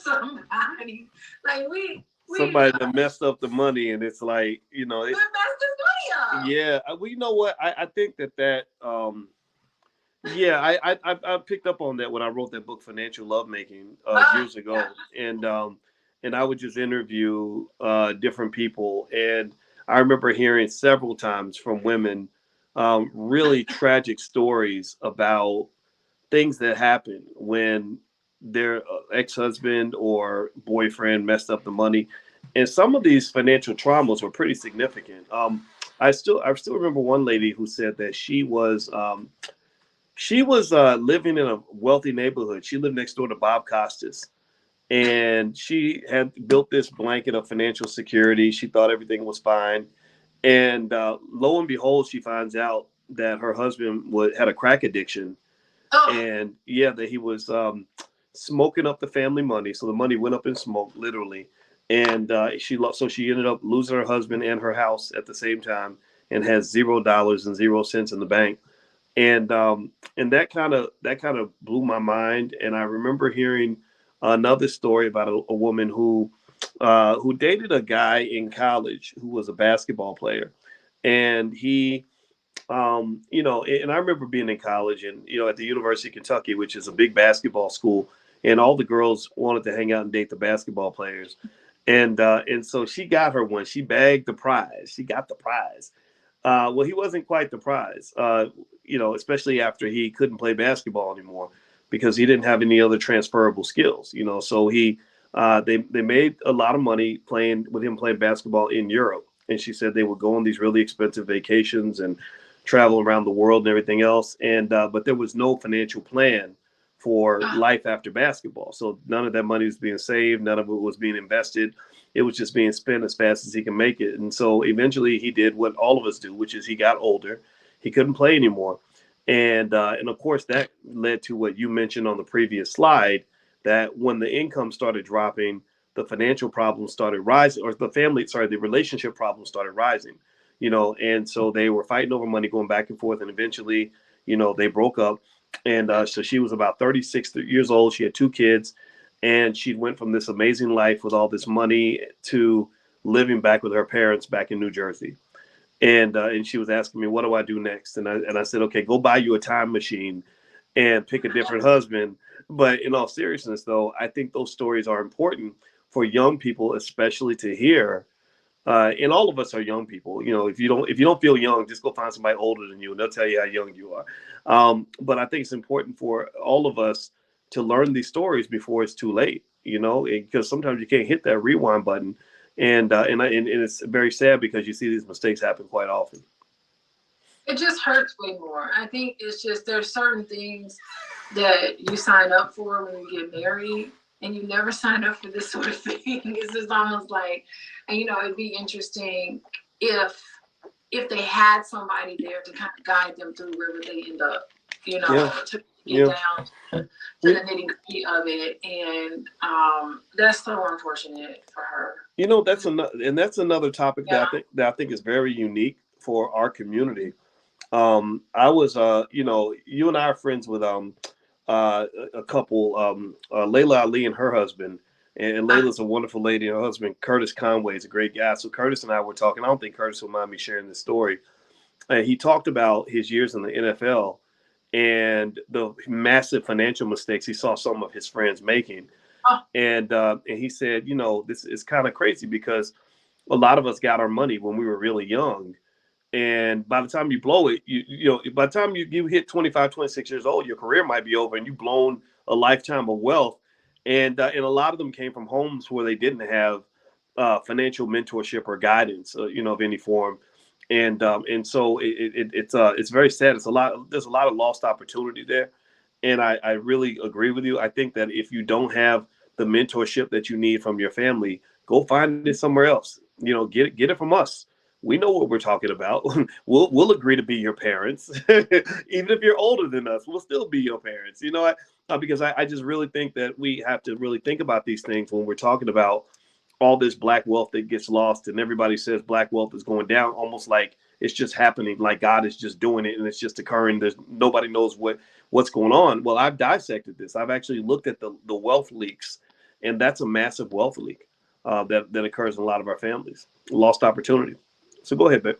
somebody. Like we Somebody that messed up the money, and it's like, messed this money up. yeah. Well, you know what? I think that. Yeah, I picked up on that when I wrote that book, Financial Lovemaking, years ago, Yeah. and I would just interview different people, and I remember hearing several times from women really tragic stories about things that happen when their ex-husband or boyfriend messed up the money, and some of these financial traumas were pretty significant. I still remember one lady who said that she was living in a wealthy neighborhood. She lived next door to Bob Costas, and she had built this blanket of financial security. She thought everything was fine, and lo and behold, she finds out that her husband had a crack addiction, Oh, and yeah, that he was smoking up the family money. So the money went up in smoke, literally, and so she ended up losing her husband and her house at the same time, and has $0 and 0 cents in the bank, and that kind of blew my mind. And I remember hearing another story about a woman who dated a guy in college who was a basketball player, and and I remember being in college, and at the University of Kentucky, which is a big basketball school, and all the girls wanted to hang out and date the basketball players, and so she got her one. She bagged the prize. She got the prize. Well, he wasn't quite the prize, especially after he couldn't play basketball anymore because he didn't have any other transferable skills. So they made a lot of money playing with him playing basketball in Europe, and she said they would go on these really expensive vacations and travel around the world and everything else, and but there was no financial plan for life after basketball. So none of that money was being saved, none of it was being invested. It was just being spent as fast as he can make it. And so eventually he did what all of us do, which is he got older. He couldn't play anymore. And of course that led to what you mentioned on the previous slide, that when the income started dropping, the financial problems started rising, or the relationship problems started rising. And so they were fighting over money, going back and forth, and eventually, they broke up. And so she was about 36 years old. She had two kids, and she went from this amazing life with all this money to living back with her parents back in New Jersey. And she was asking me, what do I do next? And I said, okay, go buy you a time machine and pick a different husband. But in all seriousness, though, I think those stories are important for young people, especially to hear. And all of us are young people. If you don't feel young, just go find somebody older than you, and they'll tell you how young you are. But I think it's important for all of us to learn these stories before it's too late. Because sometimes you can't hit that rewind button, and it's very sad because you see these mistakes happen quite often. it just hurts way more. I think it's just there's certain things that you sign up for when you get married, and you never sign up for this sort of thing. It's just almost like, and it'd be interesting if they had somebody there to kind of guide them through where would they end up, Yeah, to get yeah. down to the We, nitty gritty of it, and that's so unfortunate for her. that's another topic Yeah. that I think is very unique for our community. I was, you and I are friends with a couple, Layla Ali and her husband. And Layla's a wonderful lady. Her husband, Curtis Conway, is a great guy. So Curtis and I were talking. I don't think Curtis will mind me sharing this story. He talked about his years in the NFL and the massive financial mistakes he saw some of his friends making. Oh, And he said, this is kind of crazy because a lot of us got our money when we were really young, and by the time you blow it, by the time you hit 25, 26 years old, your career might be over and you've blown a lifetime of wealth. And a lot of them came from homes where they didn't have financial mentorship or guidance, of any form. And so it's very sad. There's a lot of lost opportunity there. And I really agree with you. I think that if you don't have the mentorship that you need from your family, go find it somewhere else. Get it from us. We know what we're talking about. We'll agree to be your parents, even if you're older than us. We'll still be your parents. Because I just really think that we have to really think about these things when we're talking about all this black wealth that gets lost, and everybody says black wealth is going down, almost like it's just happening, like God is just doing it and it's just occurring. There's nobody knows what's going on. Well, I've dissected this. I've actually looked at the wealth leaks, And that's a massive wealth leak that occurs in a lot of our families. Lost opportunity. So go ahead, babe.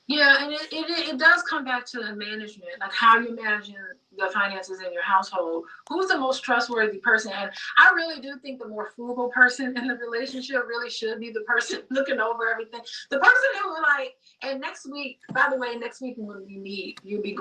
Yeah, and it does come back to the management, like how you're managing the finances in your household. Who's the most trustworthy person? And I really do think the more frugal person in the relationship really should be the person looking over everything. The person who like, and next week, by the way, next week when we meet, you'll be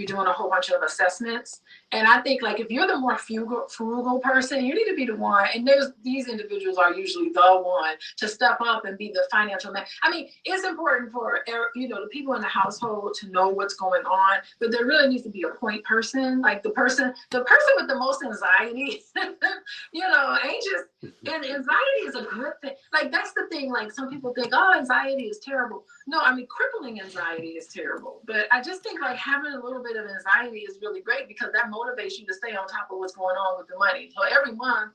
doing a whole bunch of assessments. And I think like if you're the more frugal person, you need to be the one. And these individuals are usually the one to step up and be the financial man. I mean, it's important for the people in the household to know what's going on, but there really needs to be a point person, like the person with the most anxiety, anxious. And anxiety is a good thing. Like that's the thing. Like some people think, oh, anxiety is terrible. No, I mean crippling anxiety is terrible. But I just think like having a little bit of anxiety is really great because that motivates you to stay on top of what's going on with the money. So every month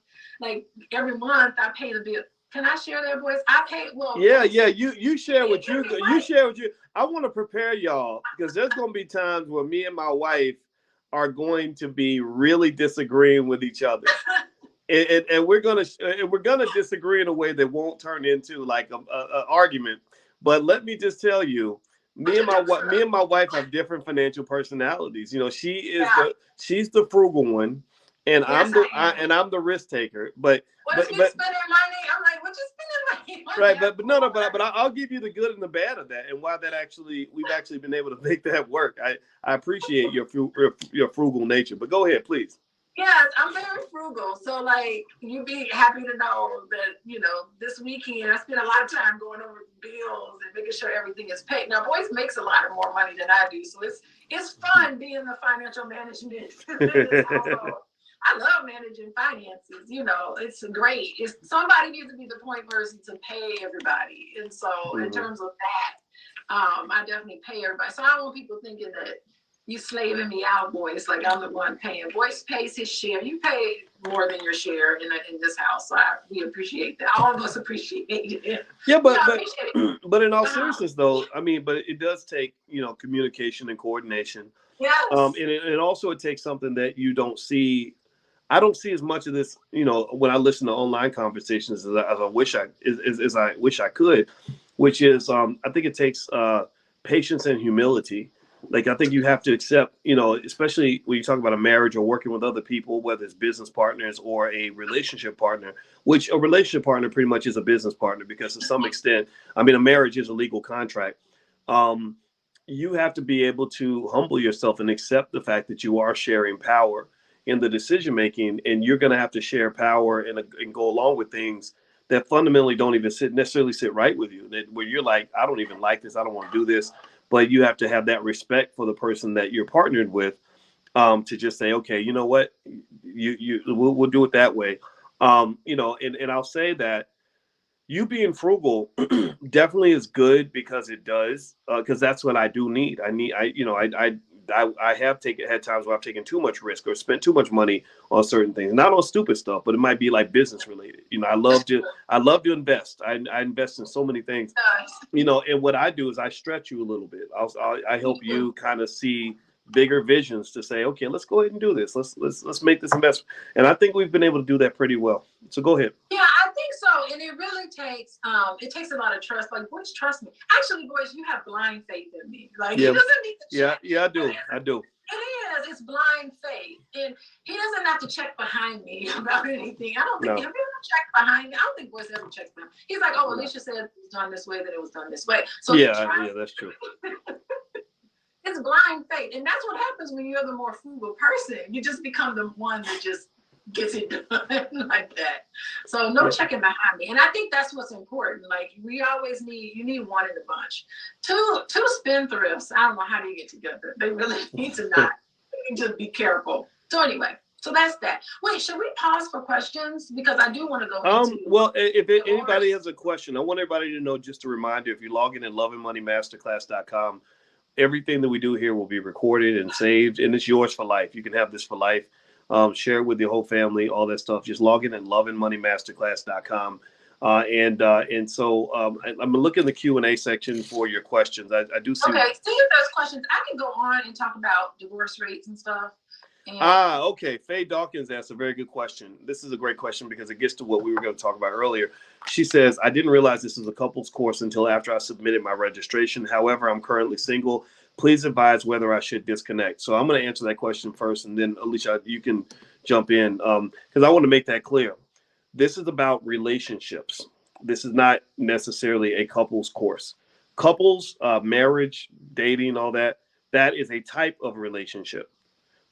I pay the bill. Can I share that, Boyce? I pay. Well, yeah. You share what you share what you. I want to prepare y'all because there's going to be times where me and my wife are going to be really disagreeing with each other. And we're gonna disagree in a way that won't turn into like a argument. But let me just tell you, me and my wife have different financial personalities. She's the frugal one, and yes, I'm the risk taker. But spending money, I'm like, what you spending money? Right, but I'll give you the good and the bad of that, and why we've actually been able to make that work. I appreciate your frugal nature, but go ahead, please. Yes, I'm very frugal. So like you'd be happy to know that, this weekend I spent a lot of time going over bills and making sure everything is paid. Now Boyce makes a lot of more money than I do. So it's fun being the financial management. I love managing finances. It's great. Somebody needs to be the point person to pay everybody. And so in terms of that, I definitely pay everybody. So I don't want people thinking that you slaving me out, Boyce, like I'm the one paying. Boyce pays his share. You pay more than your share in this house. So we appreciate that. All of us appreciate it. Yeah, but in all seriousness, though, I mean, but it does take communication and coordination. Yes. And also it takes something that you don't see. I don't see as much of this, when I listen to online conversations as I wish I could, which is I think it takes patience and humility. Like, I think you have to accept, especially when you talk about a marriage or working with other people, whether it's business partners or a relationship partner, which a relationship partner pretty much is a business partner because to some extent, I mean, a marriage is a legal contract. You have to be able to humble yourself and accept the fact that you are sharing power in the decision making, and you're going to have to share power and go along with things that fundamentally don't even necessarily sit right with you. That where you're like, I don't even like this, I don't want to do this, but you have to have that respect for the person that you're partnered with, to just say, okay, you know what, we'll do it that way. And I'll say that you being frugal definitely is good because it does, because that's what I do need. I have had times where I've taken too much risk or spent too much money on certain things, not on stupid stuff, but it might be like business related. I love to invest. I invest in so many things, and what I do is I stretch you a little bit. I help you kind of see bigger visions to say, okay, let's go ahead and do this. Let's make this investment. And I think we've been able to do that pretty well. So go ahead. Yeah, I think so. And it really takes a lot of trust. Like, Boyce, trust me. Actually, Boyce, you have blind faith in me. Like, yeah. He doesn't need to check. Yeah, I do. It is. It's blind faith. And he doesn't have to check behind me about anything. I don't think have you ever checked behind me? I don't think Boyce ever checks behind me. He's like, oh, Alicia said it was done this way, that it was done this way. So yeah, that's true. It's blind faith. And that's what happens when you're the more frugal person. You just become the one that just gets it done like that. So no checking behind me. And I think that's what's important. Like you need one in the bunch. Two spendthrifts, I don't know how they get together. They really need to not. They need to be careful. So anyway, so that's that. Wait, should we pause for questions? Because I do want to go into well, if anybody has a question, I want everybody to know, just a reminder, if you log in at lovingmoneymasterclass.com, everything that we do here will be recorded and saved, and it's yours for life. You can have this for life. Share it with your whole family, all that stuff. Just log in at lovingmoneymasterclass.com. And so I'm going to look in the Q&A section for your questions. I do see. Okay, see if there's questions. I can go on and talk about divorce rates and stuff. And Okay. Faye Dawkins asked a very good question. This is a great question because it gets to what we were going to talk about earlier. She says, I didn't realize this was a couples course until after I submitted my registration. However, I'm currently single. Please advise whether I should disconnect. So I'm going to answer that question first, and then Alicia, you can jump in because I want to make that clear. This is about relationships. This is not necessarily a couples course. Couples, marriage, dating, all that, that is a type of relationship.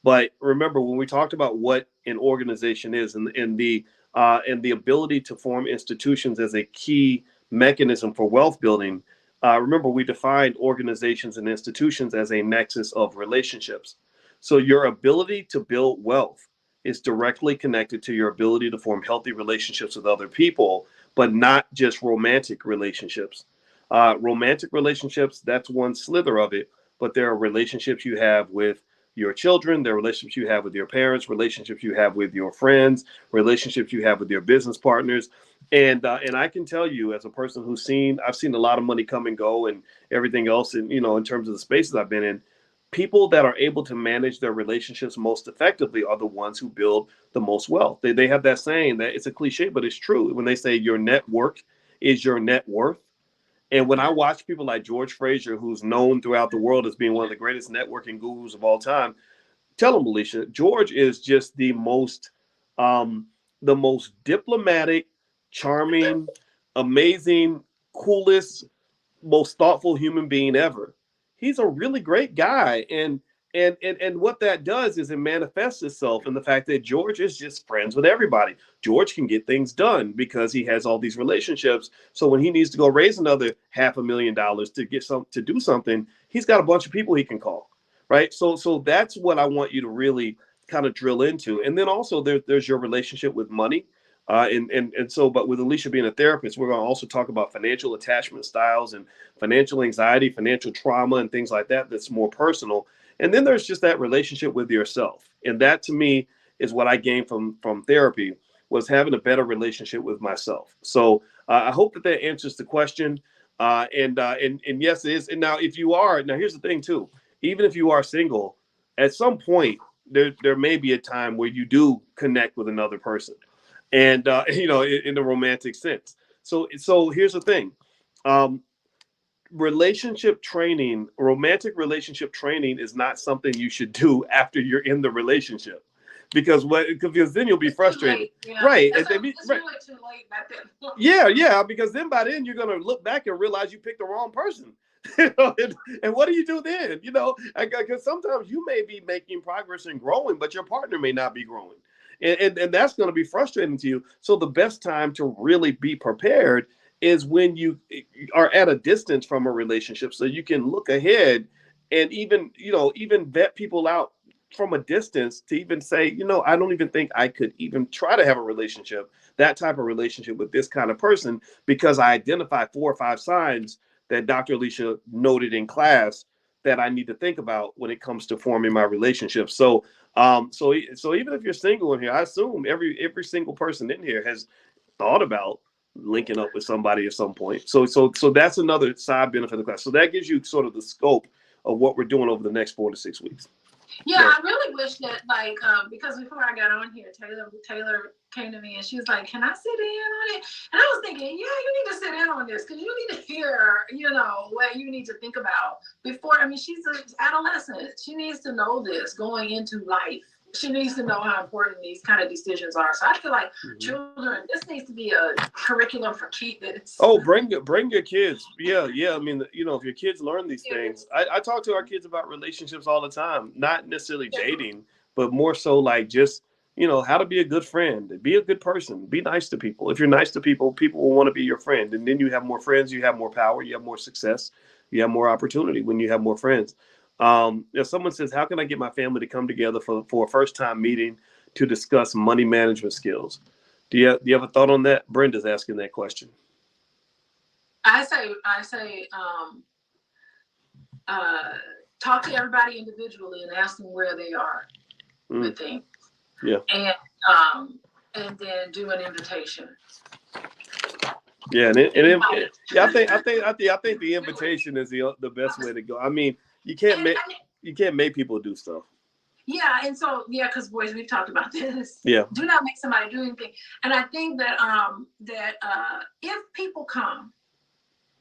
But remember, when we talked about what an organization is and the ability to form institutions as a key mechanism for wealth building, remember we defined organizations and institutions as a nexus of relationships. So your ability to build wealth is directly connected to your ability to form healthy relationships with other people, but not just romantic relationships. Romantic relationships, that's one slither of it, but there are relationships you have with your children, the relationships you have with your parents, relationships you have with your friends, relationships you have with your business partners. And I can tell you, as a person I've seen a lot of money come and go and everything else, and in terms of the spaces I've been in, people that are able to manage their relationships most effectively are the ones who build the most wealth. They have that saying that it's a cliche, but it's true. When they say your network is your net worth. And when I watch people like George Fraser, who's known throughout the world as being one of the greatest networking gurus of all time, tell him, Alicia, George is just the most diplomatic, charming, amazing, coolest, most thoughtful human being ever. He's a really great guy, and what that does is it manifests itself in the fact that George is just friends with everybody. George can get things done because he has all these relationships. So when he needs to go raise another $500,000 to get to do something, he's got a bunch of people he can call, right? So that's what I want you to really kind of drill into, and then also there's your relationship with money. And so, but with Alicia being a therapist, we're going to also talk about financial attachment styles and financial anxiety, financial trauma, and things like that. That's more personal. And then there's just that relationship with yourself, and that to me is what I gained from therapy, was having a better relationship with myself. So I hope that answers the question. And yes, it is. And now, here's the thing too. Even if you are single, at some point there may be a time where you do connect with another person, and in the romantic sense. So here's the thing. Um, romantic relationship training is not something you should do after you're in the relationship, because then you'll be frustrated, yeah. right? It's really too late back then. Yeah, because then by then you're gonna look back and realize you picked the wrong person. And what do you do then? Because sometimes you may be making progress and growing, but your partner may not be growing, and that's going to be frustrating to you. So the best time to really be prepared is when you are at a distance from a relationship, so you can look ahead and even vet people out from a distance to even say, I don't even think I could even try to have a relationship, that type of relationship with this kind of person, because I identify 4 or 5 signs that Dr. Alicia noted in class that I need to think about when it comes to forming my relationship. So even if you're single in here, I assume every single person in here has thought about linking up with somebody at some point. So that's another side benefit of the class. So that gives you sort of the scope of what we're doing over the next 4 to 6 weeks. Yeah, I really wish that, because before I got on here, Taylor came to me and she was like, "Can I sit in on it?" And I was thinking, yeah, you need to sit in on this because you need to hear, what you need to think about before. I mean, she's an adolescent. She needs to know this going into life. She needs to know how important these kind of decisions are. So I feel like children, this needs to be a curriculum for kids. Oh, bring your kids. Yeah. I mean, if your kids learn these things, I talk to our kids about relationships all the time, not necessarily dating, but more so like just, how to be a good friend, be a good person, be nice to people. If you're nice to people, people will want to be your friend. And then you have more friends, you have more power, you have more success, you have more opportunity when you have more friends. If someone says, how can I get my family to come together for a first time meeting to discuss money management skills? Do you have a thought on that? Brenda's asking that question. I say, talk to everybody individually and ask them where they are with things. Yeah. And then do an invitation. Yeah, I think the invitation is the best way to go. I mean, you can't make people do stuff. Yeah, and so yeah, because boys, we've talked about this. Yeah. Do not make somebody do anything. And I think that if people come,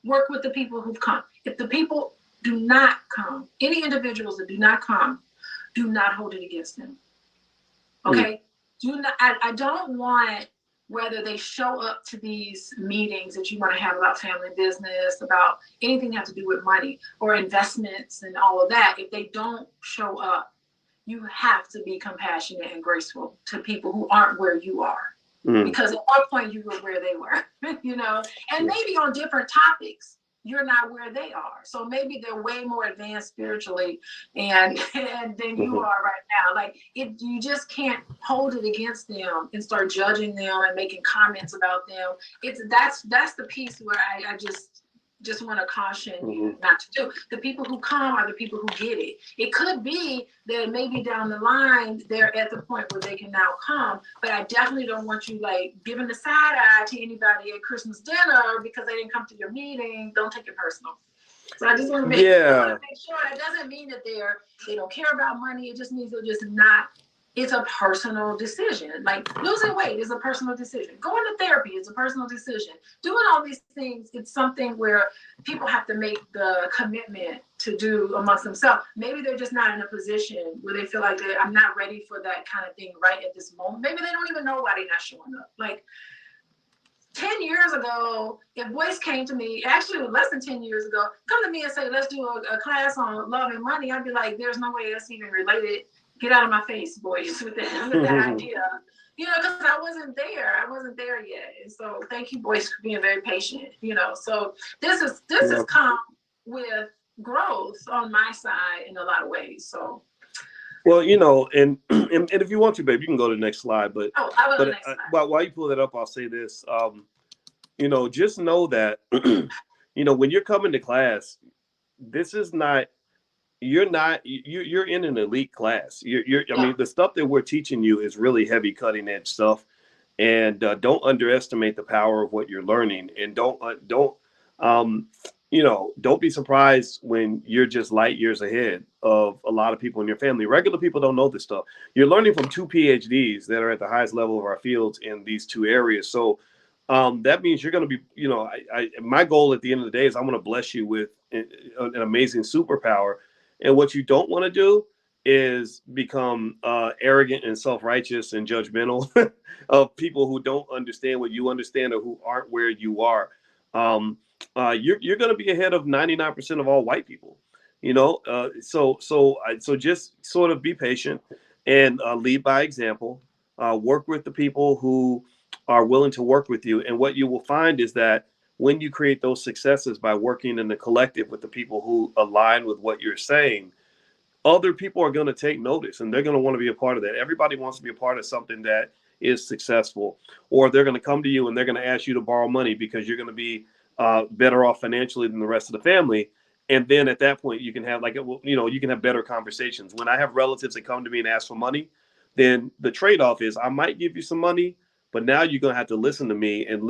work with the people who've come. If the people do not come, any individuals that do not come, do not hold it against them. Okay? Do not. I don't want whether they show up to these meetings that you want to have about family business, about anything that has to do with money or investments and all of that. If they don't show up, you have to be compassionate and graceful to people who aren't where you are. Because at one point you were where they were, you know, and maybe on different topics, you're not where they are. So maybe they're way more advanced spiritually and than you are right now. Like you just can't hold it against them and start judging them and making comments about them. That's the piece where I just want to caution you not to do. The people who come are the people who get it. It could be that maybe down the line they're at the point where they can now come, but I definitely don't want you like giving the side eye to anybody at Christmas dinner because they didn't come to your meeting. Don't take it personal. So I just want to make sure it doesn't mean that they don't care about money. It just means they're just not. It's a personal decision. Like losing weight is a personal decision. Going to therapy is a personal decision. Doing all these things, it's something where people have to make the commitment to do amongst themselves. Maybe they're just not in a position where they feel like I'm not ready for that kind of thing right at this moment. Maybe they don't even know why they're not showing up. Like 10 years ago, if Boyce came to me, actually less than 10 years ago, come to me and say, let's do a class on love and money, I'd be like, there's no way that's even related. Get out of my face, Boyce, with that idea. You know, because I wasn't there yet. And so thank you, Boyce, for being very patient. You know, so this has come with growth on my side in a lot of ways. So well, you know, and if you want to, babe, you can go to the next slide. But I will. Next slide. While you pull that up, I'll say this. You know, just know that you know when you're coming to class, this is not. You're in an elite class. I mean, the stuff that we're teaching you is really heavy, cutting edge stuff, and don't underestimate the power of what you're learning, and don't you know, don't be surprised when you're just light years ahead of a lot of people in your family. Regular people don't know this stuff. You're learning from 2 PhDs that are at the highest level of our fields in these 2 areas. So that means you're going to be, you know, my goal at the end of the day is I want to bless you with an amazing superpower. And what you don't want to do is become arrogant and self-righteous and judgmental of people who don't understand what you understand or who aren't where you are. You're going to be ahead of 99% of all white people, you know. So just sort of be patient and lead by example. Work with the people who are willing to work with you. And what you will find is that when you create those successes by working in the collective with the people who align with what you're saying, other people are going to take notice and they're going to want to be a part of that. Everybody wants to be a part of something that is successful, or they're going to come to you and they're going to ask you to borrow money because you're going to be better off financially than the rest of the family. And then at that point, you can have you can have better conversations. When I have relatives that come to me and ask for money, then the trade-off is I might give you some money, but now you're going to have to listen to me and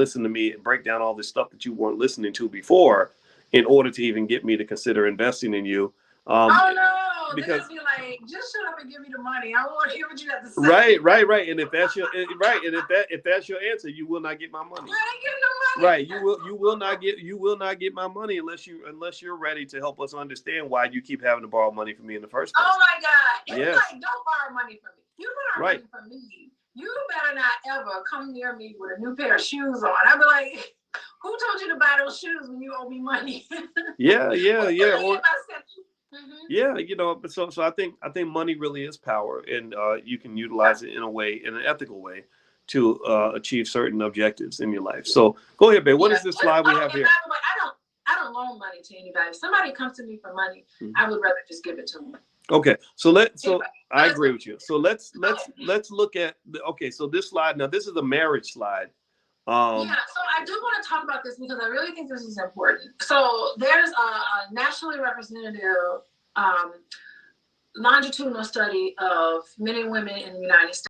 break down all this stuff that you weren't listening to before in order to even get me to consider investing in you. Oh no! Because be like, just shut up and give me the money. I want to hear what you have to say. Right. And if that's your if that's your answer, you will not get my money. I ain't getting no money. Right. You will not get my money unless you're ready to help us understand why you keep having to borrow money from me in the first place. Oh my God! It's like, don't borrow money from me. You borrow money from me. You better not ever come near me with a new pair of shoes on. I'd be like, who told you to buy those shoes when you owe me money? Yeah. Yeah, you know, so I think money really is power, and you can utilize it in an ethical way to achieve certain objectives in your life. So go ahead, babe. What is this slide we have here? I don't loan money to anybody. If somebody comes to me for money, I would rather just give it to them. Okay, so I agree with you. So let's look at so this slide now. This is a marriage slide. So I do want to talk about this because I really think this is important. So there's a nationally representative longitudinal study of men and women in the United States.